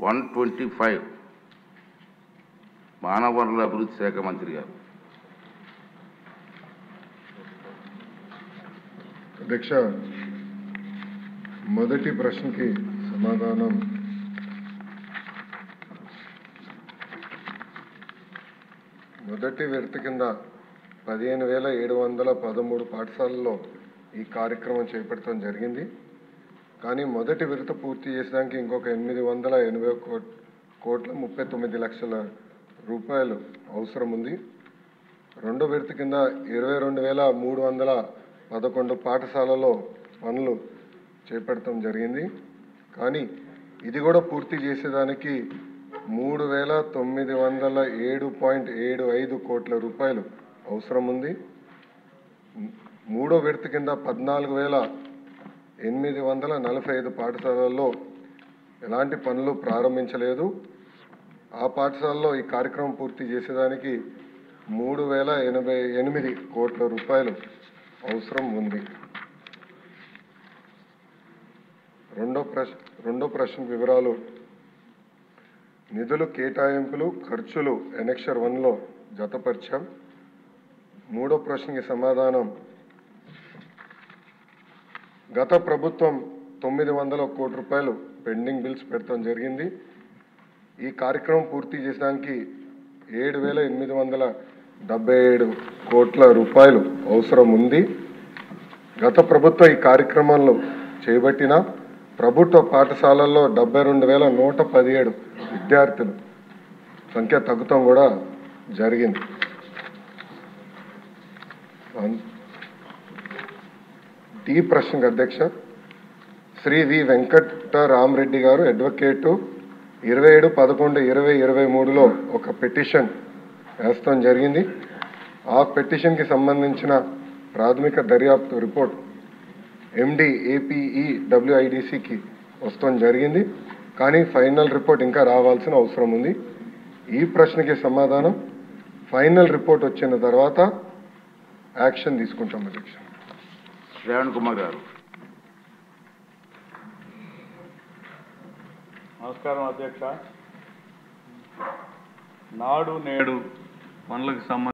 125 మానవ వనరుల అభివృద్ధి శాఖ మంత్రి గారు. అధ్యక్ష, మొదటి ప్రశ్నకి సమాధానం మొదటి విడత కింద 15,713 పాఠశాలల్లో ఈ కార్యక్రమం చేపట్టడం జరిగింది. కానీ మొదటి విడత పూర్తి చేసడానికి ఇంకొక 880,39,00,000 రూపాయలు అవసరం ఉంది. రెండో విడత కింద 22,311 పాఠశాలలో పనులు చేపట్టడం జరిగింది. కానీ ఇది కూడా పూర్తి చేసేదానికి 3,907.75 కోట్ల రూపాయలు అవసరం ఉంది. మూడో విడత కింద 14,845 పాఠశాలల్లో ఎలాంటి పనులు ప్రారంభించలేదు. ఆ పాఠశాలలో ఈ కార్యక్రమం పూర్తి చేసేదానికి 3,088 కోట్ల రూపాయలు అవసరం ఉంది. రెండో ప్రశ్న వివరాలు. నిధులు కేటాయింపులు ఖర్చులు ఎనెక్షర్ 1లో జతపరిచాం. మూడో ప్రశ్నకి సమాధానం, గత ప్రభుత్వం 900 కోట్ల రూపాయలు పెండింగ్ బిల్స్ పెట్టడం జరిగింది. ఈ కార్యక్రమం పూర్తి చేసడానికి 7,877 కోట్ల రూపాయలు అవసరం ఉంది. గత ప్రభుత్వం ఈ కార్యక్రమంలో చేపట్టిన ప్రభుత్వ పాఠశాలల్లో 72,117 విద్యార్థులు సంఖ్య తగ్గుతాం కూడా జరిగింది. డి ప్రశ్నకు అధ్యక్ష, శ్రీ వి వెంకటరామరెడ్డి గారు అడ్వకేటు 27/11/2023లో ఒక పిటిషన్ వేస్తాం జరిగింది. ఆ పిటిషన్కి సంబంధించిన ప్రాథమిక దర్యాప్తు రిపోర్ట్ MDAPEWIDCకి వస్తాం జరిగింది. కానీ ఫైనల్ రిపోర్ట్ ఇంకా రావాల్సిన అవసరం ఉంది. ఈ ప్రశ్నకి సమాధానం, ఫైనల్ రిపోర్ట్ వచ్చిన తర్వాత యాక్షన్ తీసుకుంటాం అధ్యక్ష. శ్రావణ్ కుమార్ గారు. నమస్కారం అధ్యక్ష. నాడు నేడు పనులకు సంబంధించి